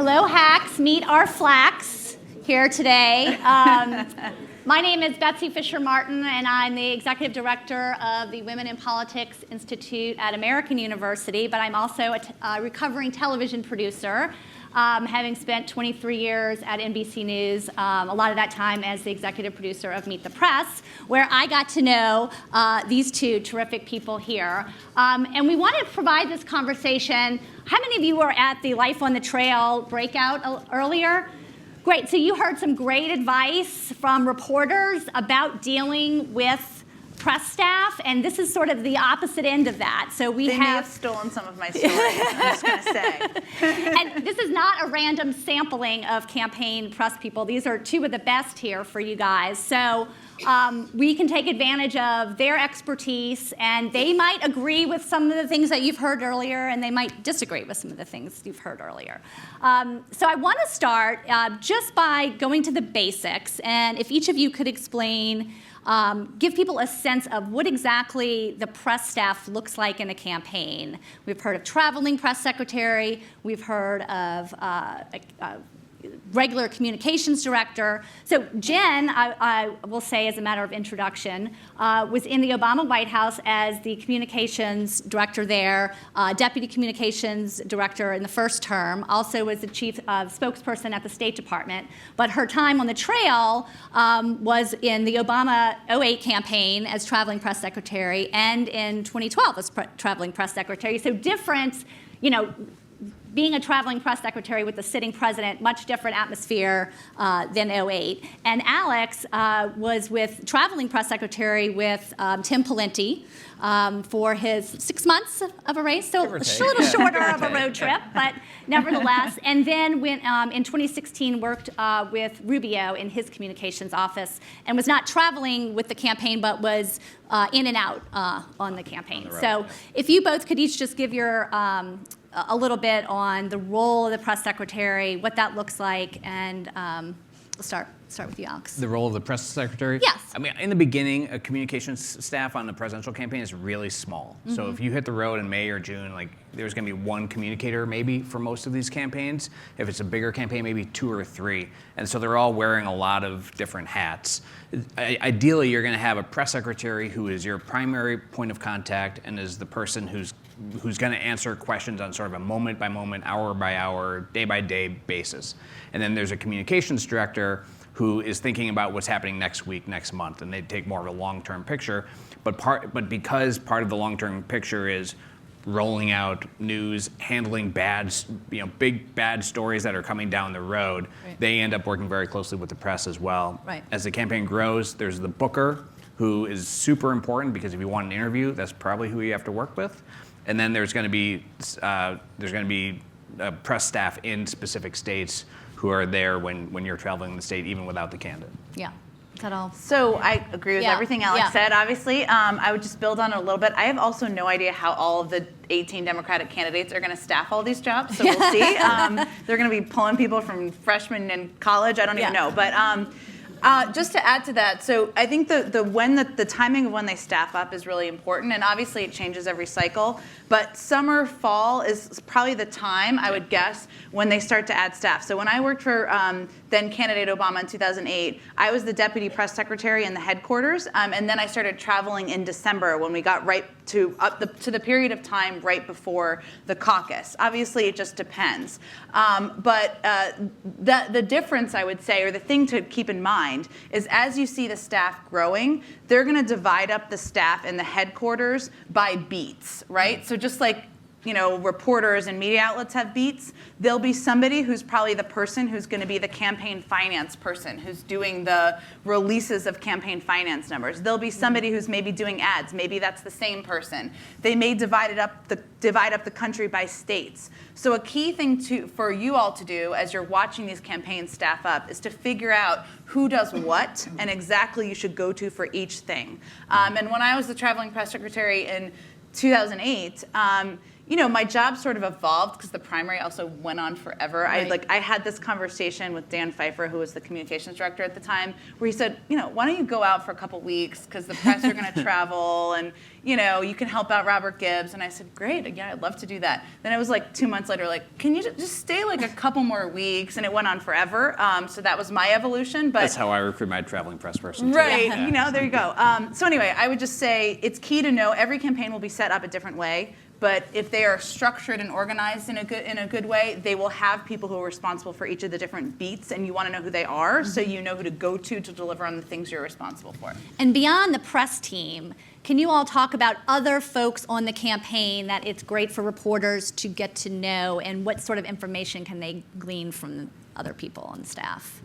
Hello, hacks. Meet our Flacks here today. My name is Betsy Fischer Martin, and I'm the executive director of the Women in Politics Institute at American University, but I'm also a recovering television producer, having spent 23 years at NBC News, a lot of that time as the executive producer of Meet the Press, where I got to know these two terrific people here. And we wanted to provide this conversation. How many of you were at the Life on the Trail breakout earlier? Great, so you heard some great advice from reporters about dealing with press staff, and this is sort of the opposite end of that. So they may have stolen some of my stories, I'm just going to say. And this is not a random sampling of campaign press people. These are two of the best here for you guys. So we can take advantage of their expertise, and they might agree with some of the things that you've heard earlier, and they might disagree with some of the things you've heard earlier. So I want to start just by going to the basics, and if each of you could explain, give people a sense of what exactly the press staff looks like in a campaign. We've heard of traveling press secretary. We've heard of regular communications director. So Jen, I will say as a matter of introduction, was in the Obama White House as the communications director there, deputy communications director in the first term, also was the chief spokesperson at the State Department. But her time on the trail was in the Obama 2008 campaign as traveling press secretary and in 2012 as traveling press secretary. So different, being a traveling press secretary with the sitting president, much different atmosphere than 2008. And Alex was with traveling press secretary with Tim Pawlenty for his 6 months of a race, so a little shorter of a road trip, but nevertheless. And then went in 2016 worked with Rubio in his communications office and was not traveling with the campaign, but was in and out on the campaign. So if you both could each just give your a little bit on the role of the press secretary, what that looks like, and we'll start with you, Alex. The role of the press secretary? Yes. I mean, in the beginning, a communications staff on the presidential campaign is really small. Mm-hmm. So if you hit the road in May or June, there's going to be one communicator maybe for most of these campaigns. If it's a bigger campaign, maybe 2 or 3. And so they're all wearing a lot of different hats. Ideally, you're going to have a press secretary who is your primary point of contact and is the person who's going to answer questions on sort of a moment-by-moment, hour-by-hour, day-by-day basis. And then there's a communications director who is thinking about what's happening next week, next month, and they take more of a long-term picture. But because part of the long-term picture is rolling out news, handling big bad stories that are coming down the road, right, they end up working very closely with the press as well. Right. As the campaign grows, there's the booker, who is super important because if you want an interview, that's probably who you have to work with. And then there's going to be press staff in specific states who are there when you're traveling the state, even without the candidate. Yeah. Is that all? So I agree with everything Alex said, obviously. I would just build on it a little bit. I have also no idea how all of the 18 Democratic candidates are going to staff all these jobs, so we'll see. They're going to be pulling people from freshmen in college. I don't even know. But just to add to that, so I think the timing of when they staff up is really important, and obviously it changes every cycle. But summer, fall is probably the time, I would guess, when they start to add staff. So when I worked for then candidate Obama in 2008, I was the deputy press secretary in the headquarters, and then I started traveling in December when we got right to the period of time right before the caucus. Obviously, it just depends. But the difference, I would say, or the thing to keep in mind, is as you see the staff growing, they're going to divide up the staff in the headquarters by beats, right? So just like reporters and media outlets have beats, there'll be somebody who's probably the person who's going to be the campaign finance person who's doing the releases of campaign finance numbers. There'll be somebody who's maybe doing ads. Maybe that's the same person. They may divide up the country by states. So a key thing for you all to do as you're watching these campaigns staff up is to figure out who does what and exactly you should go to for each thing. And when I was the traveling press secretary in 2008, my job sort of evolved because the primary also went on forever. Right. I had this conversation with Dan Pfeiffer, who was the communications director at the time, where he said, why don't you go out for a couple weeks because the press are going to travel and, you can help out Robert Gibbs. And I said, great, yeah, I'd love to do that. Then it was like 2 months later, like, can you just stay like a couple more weeks? And it went on forever. So that was my evolution. But that's how I recruit my traveling press person. Right, Yeah. there you go. So anyway, I would just say it's key to know every campaign will be set up a different way. But if they are structured and organized in a good way, they will have people who are responsible for each of the different beats, and you want to know who they are, so you know who to go to deliver on the things you're responsible for. And beyond the press team, can you all talk about other folks on the campaign that it's great for reporters to get to know, and what sort of information can they glean from other people on staff?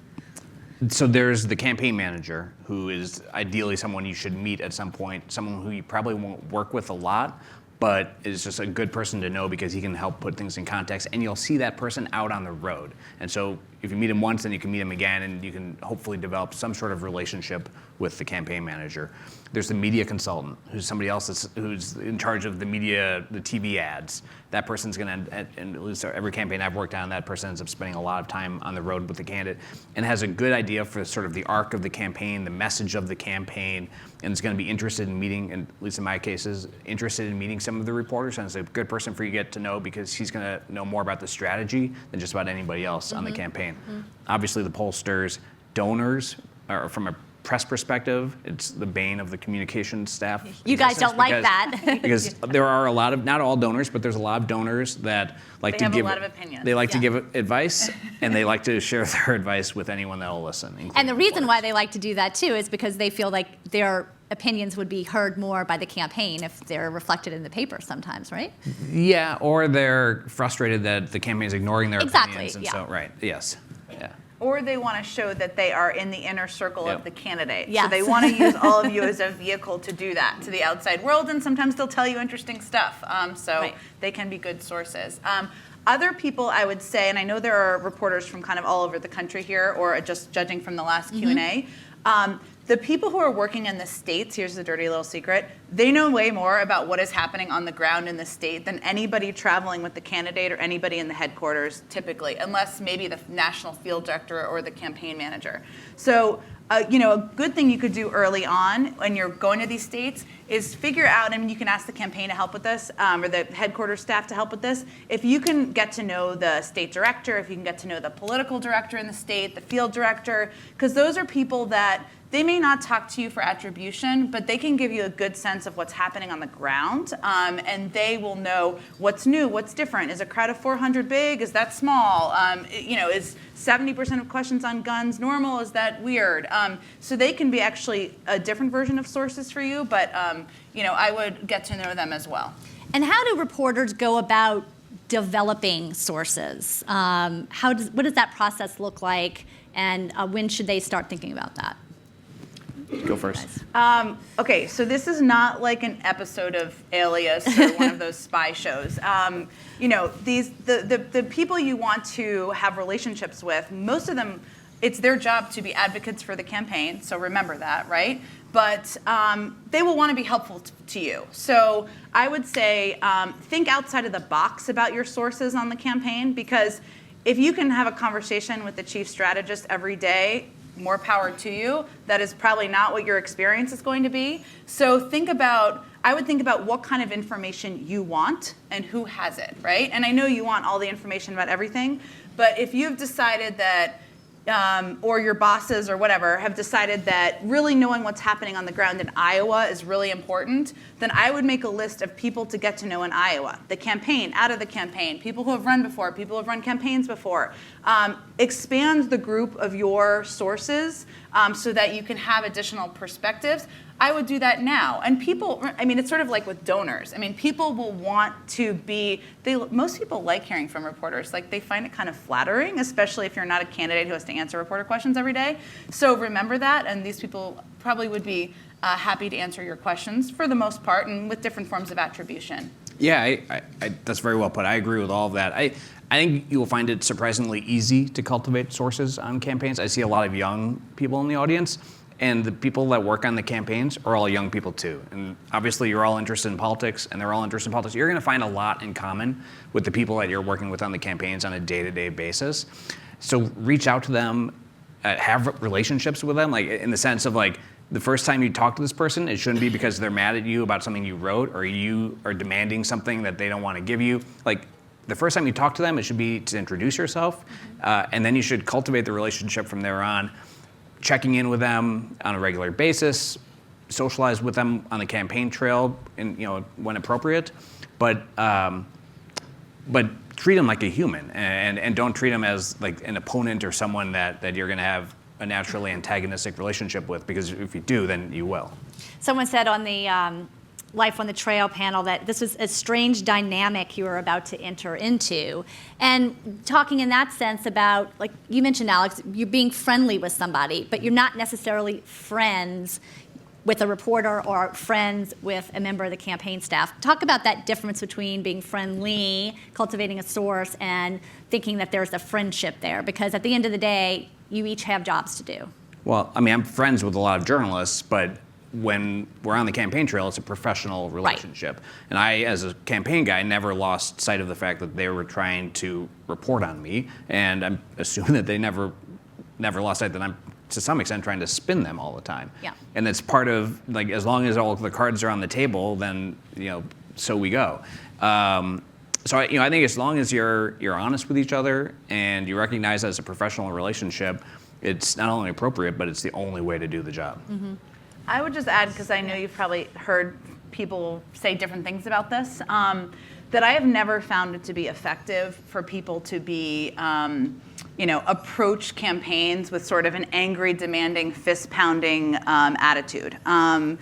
So there's the campaign manager, who is ideally someone you should meet at some point, someone who you probably won't work with a lot, but is just a good person to know because he can help put things in context, and you'll see that person out on the road. And so if you meet him once, then you can meet him again, and you can hopefully develop some sort of relationship with the campaign manager. There's the media consultant, who's somebody else who's in charge of the media, the TV ads. That person's going to, and at least every campaign I've worked on, that person ends up spending a lot of time on the road with the candidate and has a good idea for sort of the arc of the campaign, the message of the campaign, and is going to be interested in meeting, and at least in my cases, interested in meeting some of the reporters. And it's a good person for you to get to know because he's going to know more about the strategy than just about anybody else on the campaign. Obviously, the pollsters, donors, or from a press perspective, it's the bane of the communications staff. You guys don't like that. Because there are a lot of, not all donors, but there's a lot of donors that like to give. They have a lot of opinions. They like to give advice, and they like to share their advice with anyone that will listen. And the reason why they like to do that too is because they feel like their opinions would be heard more by the campaign if they're reflected in the paper sometimes, right? Yeah, or they're frustrated that the campaign is ignoring their opinions. And so, right, yes. Yeah. Or they want to show that they are in the inner circle Yep. of the candidate. Yes. So they want to use all of you as a vehicle to do that to the outside world, and sometimes they'll tell you interesting stuff. Right. They can be good sources. Other people, I would say, and I know there are reporters from kind of all over the country here, or just judging from the last Q&A, the people who are working in the states, here's the dirty little secret, they know way more about what is happening on the ground in the state than anybody traveling with the candidate or anybody in the headquarters typically, unless maybe the national field director or the campaign manager. So, a good thing you could do early on when you're going to these states is figure out, and you can ask the campaign to help with this, or the headquarters staff to help with this, if you can get to know the state director, if you can get to know the political director in the state, the field director, because those are people that they may not talk to you for attribution, but they can give you a good sense of what's happening on the ground, and they will know what's new, what's different. Is a crowd of 400 big? Is that small? Is 70% of questions on guns normal? Is that weird? So they can be actually a different version of sources for you, but I would get to know them as well. And how do reporters go about developing sources? What does that process look like, and when should they start thinking about that? Go first. Okay, so this is not like an episode of Alias or one of those spy shows. The people you want to have relationships with, most of them, it's their job to be advocates for the campaign, so remember that, right? But they will want to be helpful to you. So I would say think outside of the box about your sources on the campaign, because if you can have a conversation with the chief strategist every day, more power to you. That is probably not what your experience is going to be. So I would think about what kind of information you want and who has it, right? And I know you want all the information about everything, but if you've decided that, or your bosses or whatever have decided that really knowing what's happening on the ground in Iowa is really important, then I would make a list of people to get to know in Iowa. The campaign, out of the campaign, people who have run before, people who have run campaigns before. Expand the group of your sources so that you can have additional perspectives. I would do that now. And people, it's sort of like with donors. People will want to most people like hearing from reporters. Like, they find it kind of flattering, especially if you're not a candidate who has to answer reporter questions every day. So remember that, and these people probably would be happy to answer your questions for the most part, and with different forms of attribution. Yeah, that's very well put. I agree with all of that. I think you will find it surprisingly easy to cultivate sources on campaigns. I see a lot of young people in the audience, And the people that work on the campaigns are all young people too. And obviously you're all interested in politics and they're all interested in politics. You're gonna find a lot in common with the people that you're working with on the campaigns on a day-to-day basis. So reach out to them, have relationships with them, like in the sense of like, the first time you talk to this person, it shouldn't be because they're mad at you about something you wrote or you are demanding something that they don't want to give you. Like the first time you talk to them, it should be to introduce yourself, and then you should cultivate the relationship from there on, checking in with them on a regular basis, socialize with them on the campaign trail, and when appropriate, but treat them like a human, and don't treat them as like an opponent or someone that you're going to have a naturally antagonistic relationship with, because if you do, then you will. Someone said on the Life on the Trail panel that this was a strange dynamic you were about to enter into. And talking in that sense about, like you mentioned, Alex, you're being friendly with somebody, but you're not necessarily friends with a reporter or friends with a member of the campaign staff. Talk about that difference between being friendly, cultivating a source, and thinking that there's a friendship there, because at the end of the day, you each have jobs to do. Well, I mean, I'm friends with a lot of journalists, but when we're on the campaign trail, it's a professional relationship. Right. And I, as a campaign guy, never lost sight of the fact that they were trying to report on me, and I'm assuming that they never lost sight that I'm, to some extent, trying to spin them all the time. Yeah. And it's part of, like, as long as all of the cards are on the table, then, so we go. So I think as long as you're honest with each other and you recognize that as a professional relationship, it's not only appropriate, but it's the only way to do the job. Mm-hmm. I would just add, because I know you've probably heard people say different things about this, that I have never found it to be effective for people to be, approach campaigns with sort of an angry, demanding, fist-pounding attitude. I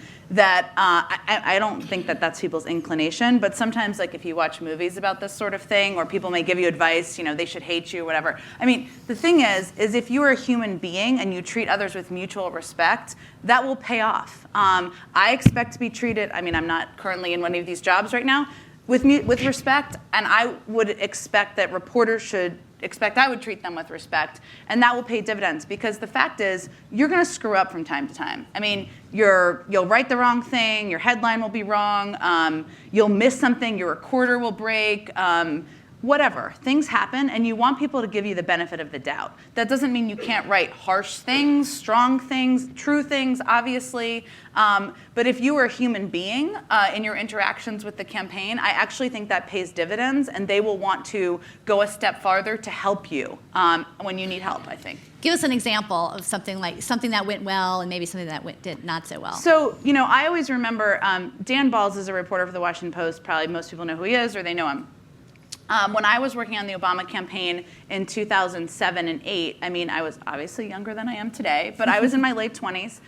don't think that that's people's inclination, but sometimes, like, if you watch movies about this sort of thing, or people may give you advice, they should hate you, whatever. I mean, the thing is if you are a human being and you treat others with mutual respect, that will pay off. I expect to be treated, I'm not currently in one of these jobs right now, with respect, and I would expect that reporters should expect I would treat them with respect, and that will pay dividends, because the fact is, you're going to screw up from time to time. I mean, you'll write the wrong thing, your headline will be wrong, you'll miss something, your recorder will break, whatever. Things happen, and you want people to give you the benefit of the doubt. That doesn't mean you can't write harsh things, strong things, true things, obviously. But if you are a human being in your interactions with the campaign, I actually think that pays dividends, and they will want to go a step farther to help you when you need help, I think. Give us an example of something that went well and maybe something that did not so well. So, I always remember Dan Balz is a reporter for the Washington Post. Probably most people know who he is, or they know him. When I was working on the Obama campaign in 2007 and 8, I was obviously younger than I am today, but I was in my late 20s.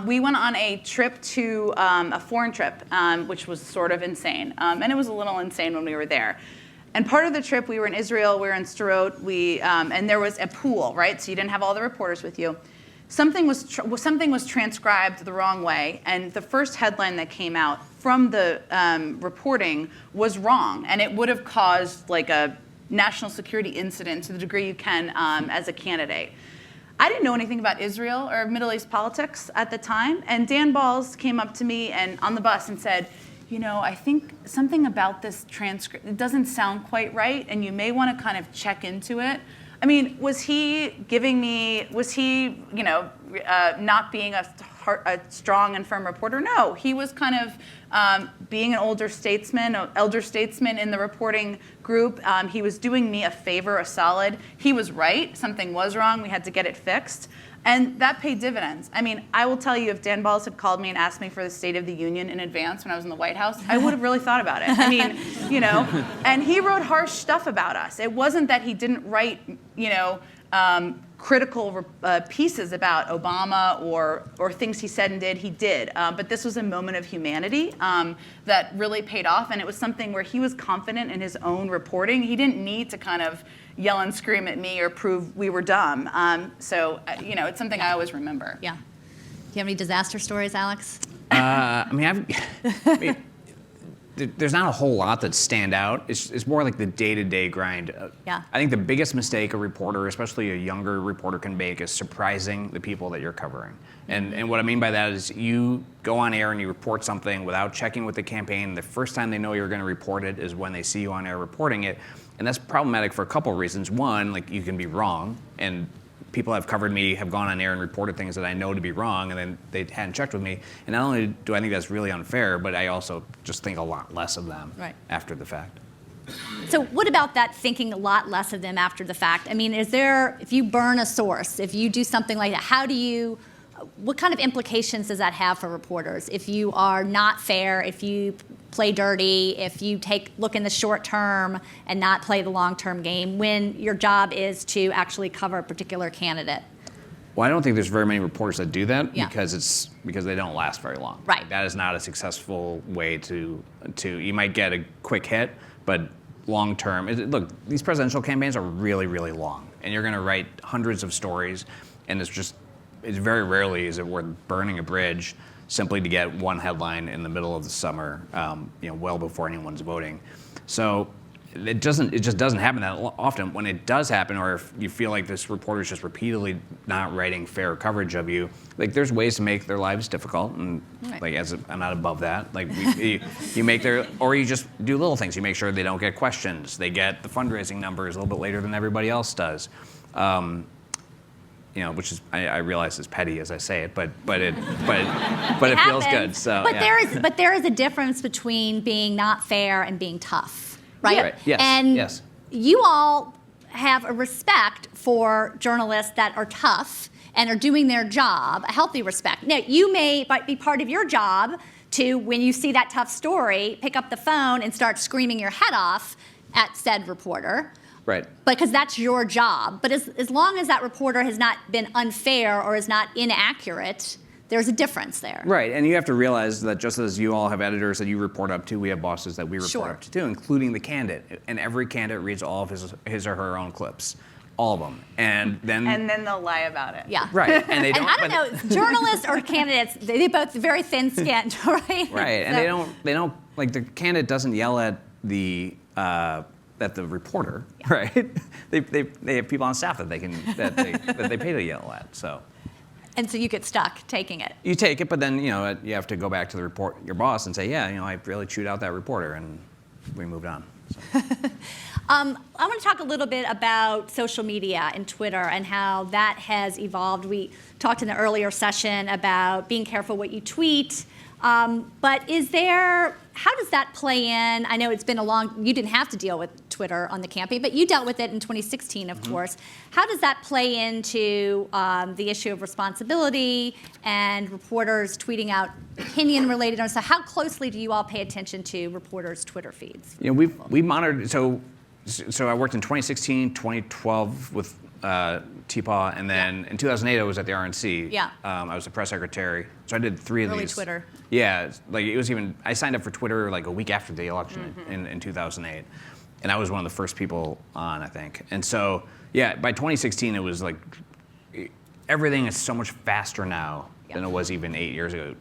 We went on a trip to a foreign trip, which was sort of insane. And it was a little insane when we were there. And part of the trip, we were in Israel, we were in Sderot, and there was a pool, right? So you didn't have all the reporters with you. Something was transcribed the wrong way, and the first headline that came out from the reporting was wrong, and it would have caused like a national security incident to the degree you can as a candidate. I didn't know anything about Israel or Middle East politics at the time, and Dan Balz came up to me and on the bus and said, I think something about this transcript, it doesn't sound quite right, and you may want to kind of check into it. Was he not being a strong and firm reporter? No, he was kind of being an elder statesman in the reporting group. He was doing me a favor, a solid. He was right. Something was wrong. We had to get it fixed. And that paid dividends. I will tell you, if Dan Balz had called me and asked me for the State of the Union in advance when I was in the White House, I would have really thought about it. And he wrote harsh stuff about us. It wasn't that he didn't write, critical pieces about Obama or things he said and did. He did. But this was a moment of humanity that really paid off, and it was something where he was confident in his own reporting. He didn't need to kind of yell and scream at me or prove we were dumb. So it's something I always remember. Yeah. Do you have any disaster stories, Alex? there's not a whole lot that stand out. It's more like the day-to-day grind. Yeah. I think the biggest mistake a reporter, especially a younger reporter, can make is surprising the people that you're covering. And what I mean by that is you go on air and you report something without checking with the campaign. The first time they know you're going to report it is when they see you on air reporting it. And that's problematic for a couple of reasons. One, like you can be wrong, and people have covered me, have gone on air and reported things that I know to be wrong, and then they hadn't checked with me. And not only do I think that's really unfair, but I also just think a lot less of them after the fact. So what about that thinking a lot less of them after the fact? I mean, if you burn a source, if you do something like that, what kind of implications does that have for reporters? If you are not fair, if you play dirty, if you look in the short term and not play the long-term game, when your job is to actually cover a particular candidate? Well, I don't think there's very many reporters that do that because they don't last very long. Right. Like, that is not a successful way to you might get a quick hit, but long term, look, these presidential campaigns are really, really long, and you're going to write hundreds of stories, and it's very rarely is it worth burning a bridge simply to get one headline in the middle of the summer, well before anyone's voting. So it just doesn't happen that often. When it does happen, or if you feel like this reporter is just repeatedly not writing fair coverage of you, like there's ways to make their lives difficult, and I'm not above that. Like you make or you just do little things. You make sure they don't get questions. They get the fundraising numbers a little bit later than everybody else does. Which is I realize is petty as I say it, but it feels good. So, there is a difference between being not fair and being tough, right? Right. Yes. And yes. You all have a respect for journalists that are tough and are doing their job, a healthy respect. Now, you may be part of your job to, when you see that tough story, pick up the phone and start screaming your head off at said reporter. Right. Because that's your job. But as long as that reporter has not been unfair or is not inaccurate, there's a difference there. Right, and you have to realize that just as you all have editors that you report up to, we have bosses that we report up to too, including the candidate. And every candidate reads all of his or her own clips. All of them. And then they'll lie about it. Yeah. Right. And they don't. And I don't know, journalists or candidates, they both very thin-skinned, right? Right. And they don't like the candidate doesn't yell at the reporter, right? They have people on staff that they pay to yell at. So. And so you get stuck taking it. You take it, but then you have to go back to your boss and say, I really chewed out that reporter, and we moved on. So. I want to talk a little bit about social media and Twitter and how that has evolved. We talked in the earlier session about being careful what you tweet. But how does that play in? I know it's been you didn't have to deal with Twitter on the campaign, but you dealt with it in 2016, of course. How does that play into the issue of responsibility and reporters tweeting out opinion related? So how closely do you all pay attention to reporters' Twitter feeds? We monitored, so I worked in 2016, 2012 with TPAW, and then in 2008 I was at the RNC. Yeah. I was the press secretary, so I did 3 of these. Early Twitter. Yeah, I signed up for Twitter like a week after the election in 2008, and I was one of the first people on, I think. And so, by 2016 it was like everything is so much faster now than it was even 8 years ago.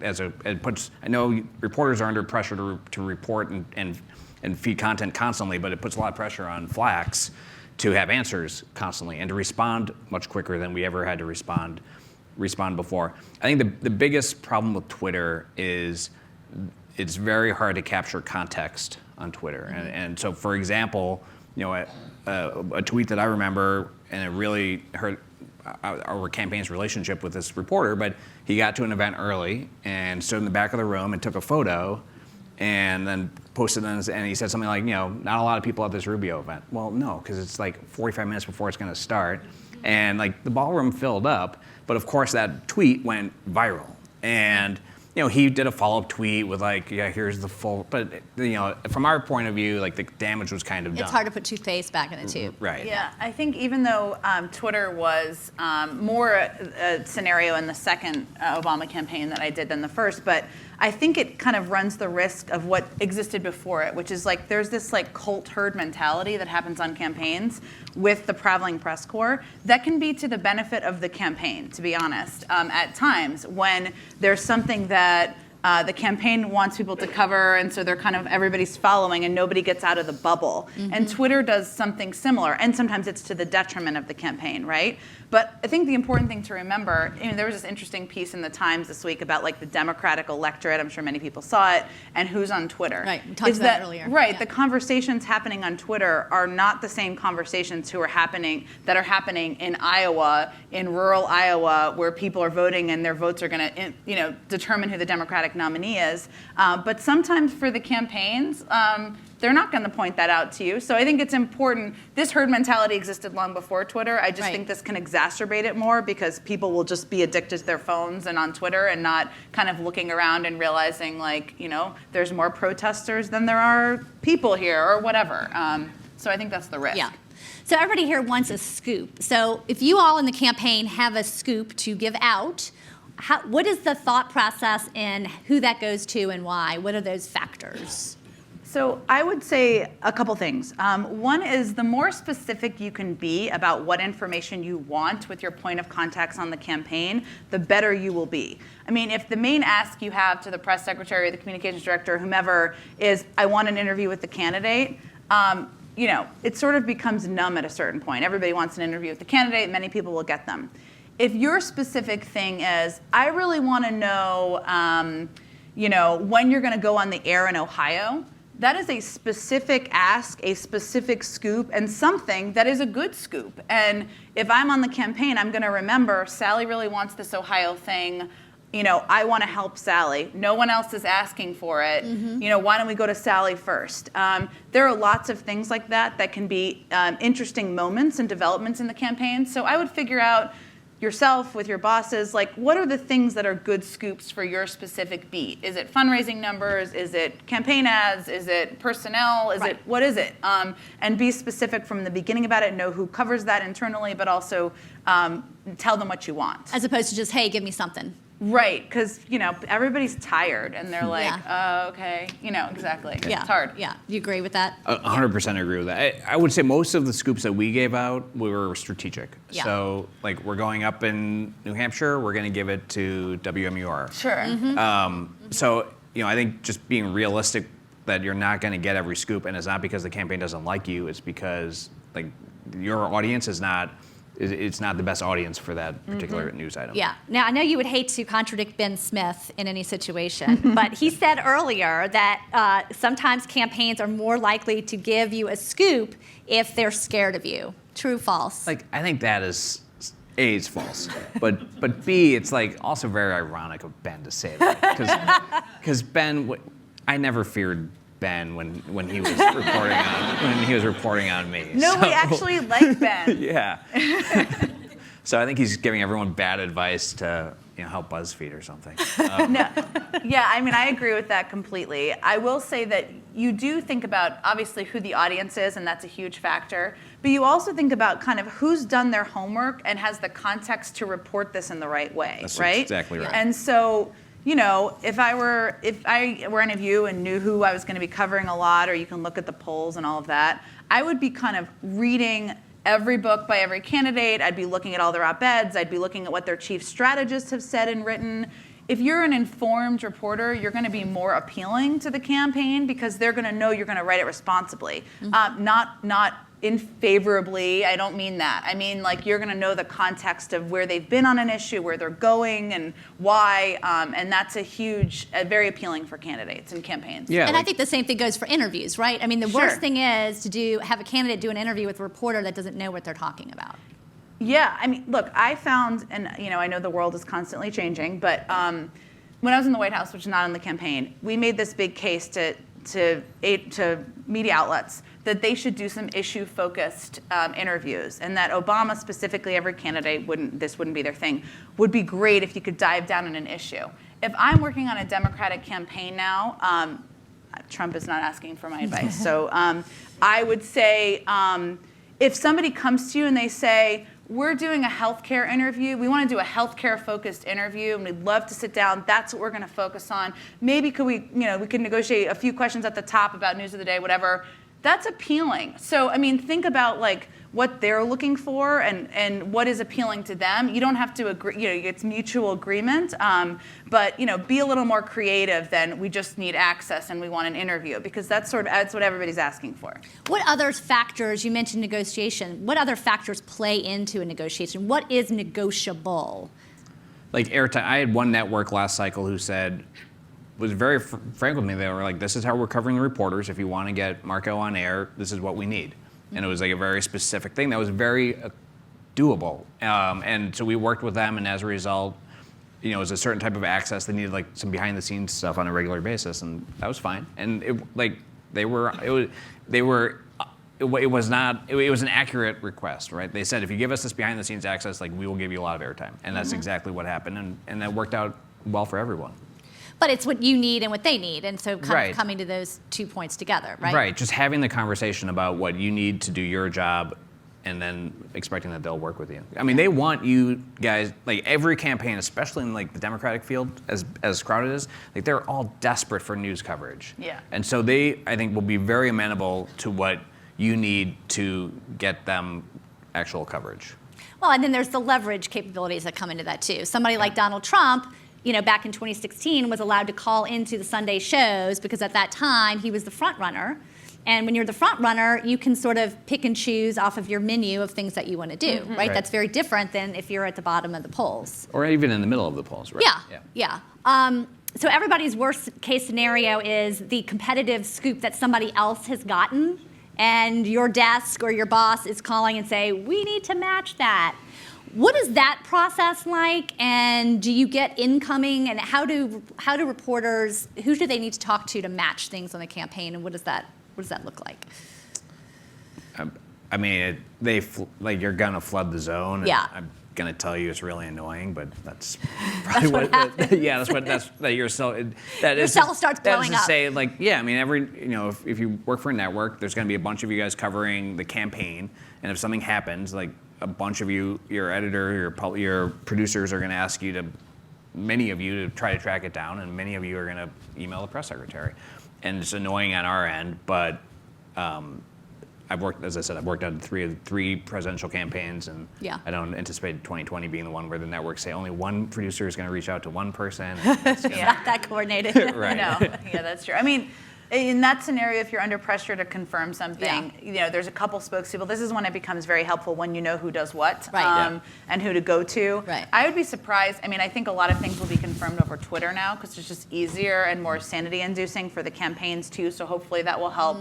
I know reporters are under pressure to report and feed content constantly, but it puts a lot of pressure on Flacks to have answers constantly and to respond much quicker than we ever had to respond before. I think the biggest problem with Twitter is it's very hard to capture context on Twitter. And so, for example, a tweet that I remember, and it really hurt our campaign's relationship with this reporter, but he got to an event early and stood in the back of the room and took a photo and then posted it, and he said something like, not a lot of people at this Rubio event. Well, no, because it's like 45 minutes before it's going to start, and like the ballroom filled up, but of course that tweet went viral. And he did a follow-up tweet with like, here's the full, but from our point of view, like the damage was kind of done. It's hard to put toothpaste back in the tube. Right. Yeah, I think even though Twitter was more a scenario in the second Obama campaign that I did than the first, but I think it kind of runs the risk of what existed before it, which is like there's this like cult herd mentality that happens on campaigns with the traveling press corps that can be to the benefit of the campaign, to be honest, at times when there's something that the campaign wants people to cover, and so they're kind of everybody's following, and nobody gets out of the bubble. And Twitter does something similar, and sometimes it's to the detriment of the campaign, right? But I think the important thing to remember, there was this interesting piece in the Times this week about like the Democratic electorate. I'm sure many people saw it, and who's on Twitter. Right, we talked about that earlier. Right, Yeah. the conversations happening on Twitter are not the same conversations that are happening in Iowa, in rural Iowa, where people are voting and their votes are going to, determine who the Democratic nominee is. But sometimes for the campaigns, they're not going to point that out to you. So I think it's important. This herd mentality existed long before Twitter. I just think this can exacerbate it more because people will just be addicted to their phones and on Twitter and not kind of looking around and realizing there's more protesters than there are people here or whatever. So I think that's the risk. Yeah. So everybody here wants a scoop. So if you all in the campaign have a scoop to give out, what is the thought process in who that goes to and why? What are those factors? So I would say a couple things. One is the more specific you can be about what information you want with your point of contacts on the campaign, the better you will be. I mean, if the main ask you have to the press secretary, or the communications director, whomever, is I want an interview with the candidate, it sort of becomes numb at a certain point. Everybody wants an interview with the candidate. Many people will get them. If your specific thing is, I really want to know, when you're going to go on the air in Ohio, that is a specific ask, a specific scoop, and something that is a good scoop. And if I'm on the campaign, I'm going to remember Sally really wants this Ohio thing. I want to help Sally. No one else is asking for it. Why don't we go to Sally first? There are lots of things like that can be interesting moments and developments in the campaign. So I would figure out yourself with your bosses, like what are the things that are good scoops for your specific beat? Is it fundraising numbers? Is it campaign ads? Is it personnel? What is it? And be specific from the beginning about it, know who covers that internally, but also tell them what you want. As opposed to just, hey, give me something. Right, because everybody's tired and they're like, oh, okay, exactly. Yeah. It's hard. Yeah, do you agree with that? 100% agree with that. I would say most of the scoops that we gave out were strategic. Yeah. So, we're going up in New Hampshire, we're going to give it to WMUR. Sure. So, I think just being realistic that you're not going to get every scoop, and it's not because the campaign doesn't like you, it's because your audience is not. It's not the best audience for that particular news item. Yeah. Now, I know you would hate to contradict Ben Smith in any situation, but he said earlier that sometimes campaigns are more likely to give you a scoop if they're scared of you. True, false? I think that is, A, it's false. But B, it's also very ironic of Ben to say that. Because Ben, I never feared Ben when he was reporting on me. No, we actually like Ben. Yeah. So I think he's giving everyone bad advice to help BuzzFeed or something. No. Yeah, I agree with that completely. I will say that you do think about obviously who the audience is, and that's a huge factor. But you also think about kind of who's done their homework and has the context to report this in the right way. That's right? exactly right. And so. If I were any of you and knew who I was going to be covering a lot, or you can look at the polls and all of that, I would be kind of reading every book by every candidate. I'd be looking at all their op-eds. I'd be looking at what their chief strategists have said and written. If you're an informed reporter, you're going to be more appealing to the campaign because they're going to know you're going to write it responsibly, not unfavorably. I don't mean that. I mean you're going to know the context of where they've been on an issue, where they're going, and why, and that's very appealing for candidates and campaigns. Yeah, and I think the same thing goes for interviews, right? I mean, the worst Sure. thing is to have a candidate do an interview with a reporter that doesn't know what they're talking about. Yeah, look, I found, and I know the world is constantly changing, but when I was in the White House, which is not on the campaign, we made this big case to media outlets that they should do some issue-focused interviews, and that Obama specifically, every candidate wouldn't be their thing, would be great if you could dive down on an issue. If I'm working on a Democratic campaign now, Trump is not asking for my advice, so I would say if somebody comes to you and they say, we're doing a healthcare interview. We want to do a healthcare-focused interview, and we'd love to sit down. That's what we're going to focus on. Maybe we could negotiate a few questions at the top about news of the day, whatever. That's appealing. So, I mean, think about like what they're looking for and what is appealing to them. You don't have to agree, it's mutual agreement, but, be a little more creative than we just need access and we want an interview, because that's what everybody's asking for. What other factors, you mentioned negotiation, what other factors play into a negotiation? What is negotiable? Like airtime, I had one network last cycle who was very frank with me. They were like, this is how we're covering the reporters. If you want to get Marco on air, this is what we need. And it was like a very specific thing that was very doable. And so we worked with them, and as a result, it was a certain type of access. They needed like some behind the scenes stuff on a regular basis, and that was fine. And it was an accurate request, right? They said, if you give us this behind the scenes access, like we will give you a lot of airtime. And that's exactly what happened, and that worked out well for everyone. But it's what you need and what they need, and so kind Right. of coming to those 2 points together, right? Right, just having the conversation about what you need to do your job, and then expecting that they'll work with you. I mean, they want you guys, like every campaign, especially in like the Democratic field, as crowded as, like they're all desperate for news coverage. Yeah. And so they, I think, will be very amenable to what you need to get them actual coverage. Well, and then there's the leverage capabilities that come into that too. Somebody like Donald Trump, back in 2016 was allowed to call into the Sunday shows because at that time he was the front runner. And when you're the front runner, you can sort of pick and choose off of your menu of things that you want to do, right? That's very different than if you're at the bottom of the polls. Or even in the middle of the polls, right? Yeah. So everybody's worst case scenario is the competitive scoop that somebody else has gotten, and your desk or your boss is calling and say, we need to match that. What is that process like, and do you get incoming, and how do reporters, who do they need to talk to match things on the campaign, and what does that look like? I mean, you're gonna flood the zone. Yeah. And I'm gonna tell you it's really annoying, but that's That's probably what happens. Yeah, your cell starts blowing up. To say, like, yeah, I mean, if you work for a network, there's gonna be a bunch of you guys covering the campaign, and if something happens, like a bunch of you, your editor, your producers are gonna ask you many of you to try to track it down, and many of you are gonna email the press secretary, and it's annoying on our end, but. I've worked on three presidential campaigns, and I don't anticipate 2020 being the one where the networks say only one producer is going to reach out to one person. Not that coordinated. Right. No, yeah, that's true. I mean, in that scenario, if you're under pressure to confirm something, there's a couple spokespeople. This is when it becomes very helpful when you know who does what, and who to go to. Right. I would be surprised. I mean, I think a lot of things will be confirmed over Twitter now because it's just easier and more sanity-inducing for the campaigns too. So hopefully that will help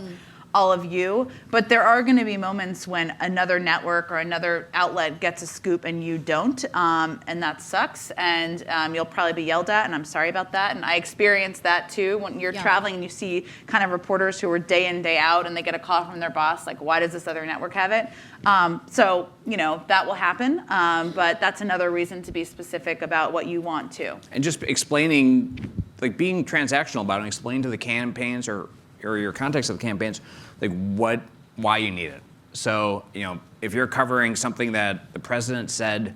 all of you. But there are going to be moments when another network or another outlet gets a scoop and you don't, and that sucks. And you'll probably be yelled at, and I'm sorry about that. And I experienced that too when you're traveling and you see kind of reporters who are day in, day out, and they get a call from their boss like, why does this other network have it? So that will happen, but that's another reason to be specific about what you want to. And just explaining, like being transactional about it, explaining to the campaigns or your context of the campaigns, like why you need it. So, if you're covering something that the president said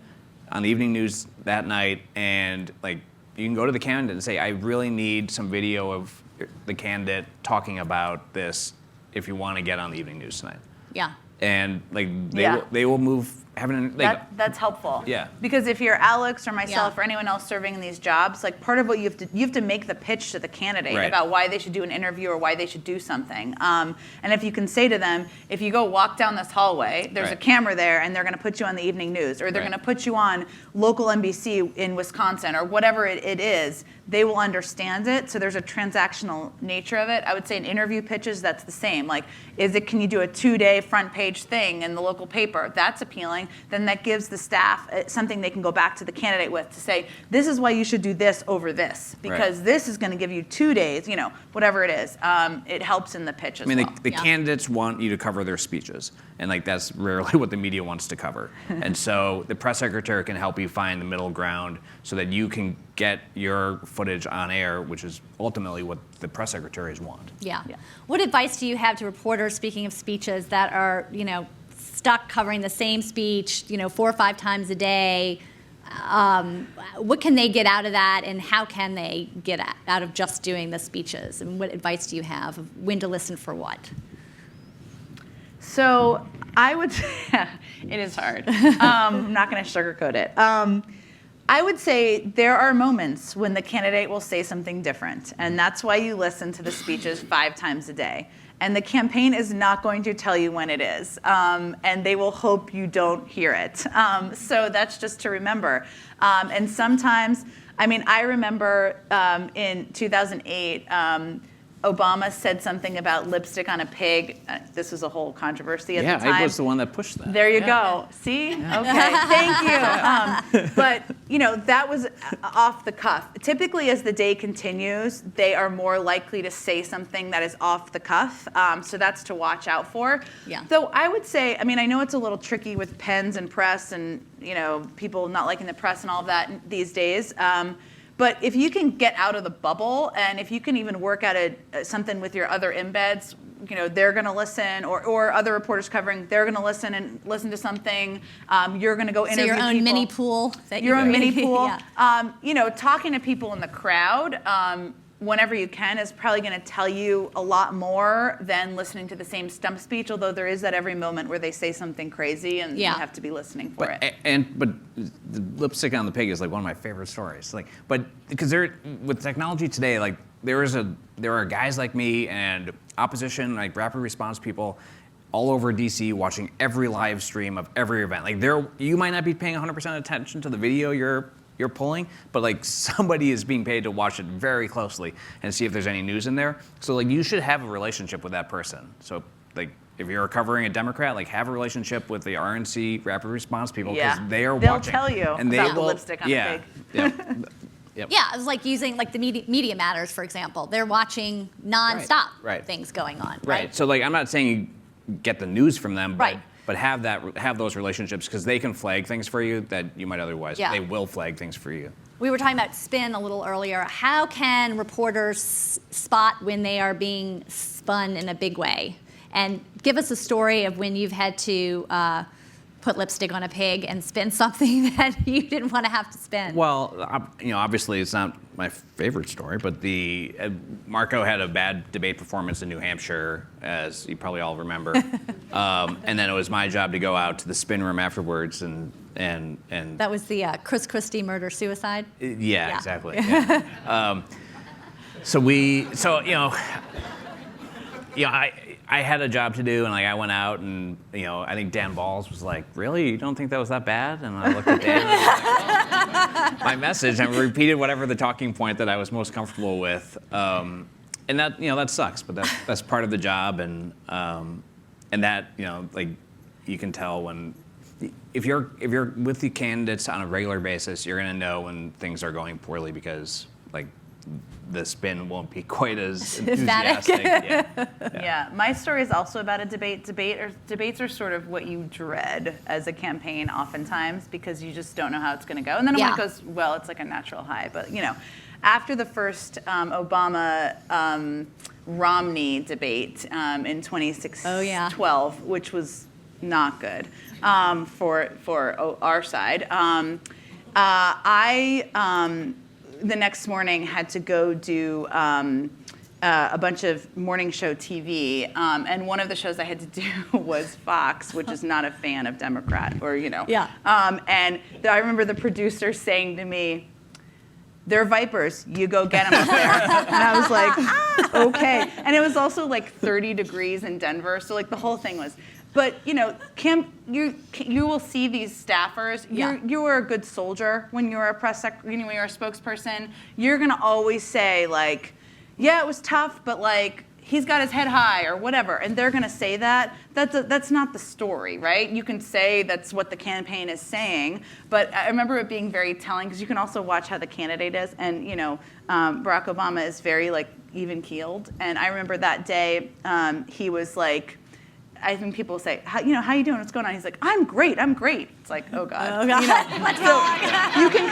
on the evening news that night, and like you can go to the candidate and say, I really need some video of the candidate talking about this if you want to get on the evening news tonight. Yeah. And like they will move that's helpful. Yeah. Because if you're Alex or myself or anyone else serving in these jobs, like part of what you have to make the pitch to the candidate about why they should do an interview or why they should do something. And if you can say to them, if you go walk down this hallway, there's a camera there, and they're going to put you on the evening news, or they're going to put you on local NBC in Wisconsin, or whatever it is, they will understand it. So there's a transactional nature of it. I would say in interview pitches, that's the same. Like, can you do a 2-day front page thing in the local paper? That's appealing. Then that gives the staff something they can go back to the candidate with to say, this is why you should do this over this, because this is going to give you 2 days, whatever it is. It helps in the pitch as well. I mean, the candidates want you to cover their speeches, and like that's rarely what the media wants to cover. And so the press secretary can help you find the middle ground so that you can get your footage on air, which is ultimately what the press secretaries want. Yeah. What advice do you have to reporters, speaking of speeches, that are, stuck covering the same speech, 4 or 5 times a day? What can they get out of that, and how can they get out of just doing the speeches? And what advice do you have of when to listen for what? So I would say, it is hard. I'm not going to sugarcoat it. I would say there are moments when the candidate will say something different, and that's why you listen to the speeches 5 times a day. And the campaign is not going to tell you when it is, and they will hope you don't hear it. So that's just to remember. And sometimes, I mean, I remember in 2008, Obama said something about lipstick on a pig. This was a whole controversy at the time. Yeah, I was the one that pushed that. There you go. See? Yeah. Okay, thank you. But, you know, that was off the cuff. Typically, as the day continues, they are more likely to say something that is off the cuff. So that's to watch out for. Yeah. Though I would say, I mean, I know it's a little tricky with pens and press and, you know, people not liking the press and all of that these days. But if you can get out of the bubble, and if you can even work out something with your other embeds, you know, they're going to listen, or other reporters covering, they're going to listen to something. You're going to go interview people. So your own mini pool. Your own mini pool. Yeah. You know, talking to people in the crowd, whenever you can, is probably going to tell you a lot more than listening to the same stump speech, although there is that every moment where they say something crazy and you have to be listening for it. But the lipstick on the pig is like one of my favorite stories. Like, but because with technology today, like there are guys like me and opposition, like rapid response people all over DC watching every live stream of every event. Like you might not be paying 100% attention to the video you're pulling, but like somebody is being paid to watch it very closely and see if there's any news in there. So like you should have a relationship with that person. So like if you're covering a Democrat, like have a relationship with the RNC rapid response people because they'll watching. They'll tell you and about the lipstick on the pig. Yep. Yeah, it was like using like the Media Matters, for example. They're watching nonstop things going on. Right. So like I'm not saying you get the news from them, Right. But have those relationships because they can flag things for you that you might otherwise. Yeah. They will flag things for you. We were talking about spin a little earlier. How can reporters spot when they are being spun in a big way? And give us a story of when you've had to put lipstick on a pig and spin something that you didn't want to have to spin. Well, you know, obviously it's not my favorite story, but Marco had a bad debate performance in New Hampshire, as you probably all remember, and then it was my job to go out to the spin room afterwards and that was the Chris Christie murder suicide. Yeah, exactly. Yeah. So you know, I had a job to do, and like I went out, and you know, I think Dan Balls was like, "Really, you don't think that was that bad?" And I looked at Dan, and I was like, my message, and repeated whatever the talking point that I was most comfortable with, and that that sucks, but that's part of the job, and that like you can tell when if you're with the candidates on a regular basis, you're gonna know when things are going poorly because like the spin won't be quite as enthusiastic. Yeah, my story is also about a debate. Debates are sort of what you dread as a campaign oftentimes because you just don't know how it's going to go. And then when it goes well, it's like a natural high. But after the first Obama-Romney debate in 2012, which was not good for our side, the next morning had to go do a bunch of morning show TV, and one of the shows I had to do was Fox, which is not a fan of Democrat, and I remember the producer saying to me, "They're vipers, you go get them up there." And I was like, okay. And it was also like 30 degrees in Denver, so like the whole thing was. But Kim, you will see these staffers. You are a good soldier when you're a when you're a spokesperson. You're gonna always say like, "Yeah, it was tough, but like he's got his head high" or whatever, and they're gonna say that. That's not the story, right? You can say that's what the campaign is saying, but I remember it being very telling because you can also watch how the candidate is, and Barack Obama is very like even keeled, and I remember that day he was like. I think people say, how you doing? What's going on? He's like, I'm great. It's like, oh God. Oh God. What's wrong? You can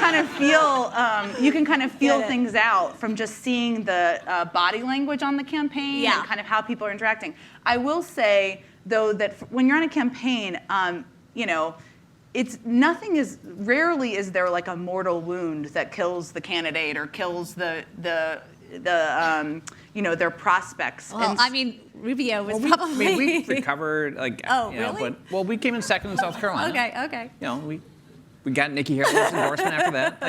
kind of feel things out from just seeing the body language on the campaign and kind of how people are interacting. I will say though that when you're on a campaign, rarely is there like a mortal wound that kills the candidate or kills the their prospects. Well, I mean, Rubio was probably. we recovered really? But we came in second in South Carolina. Okay. We got Nikki Haley's endorsement after that.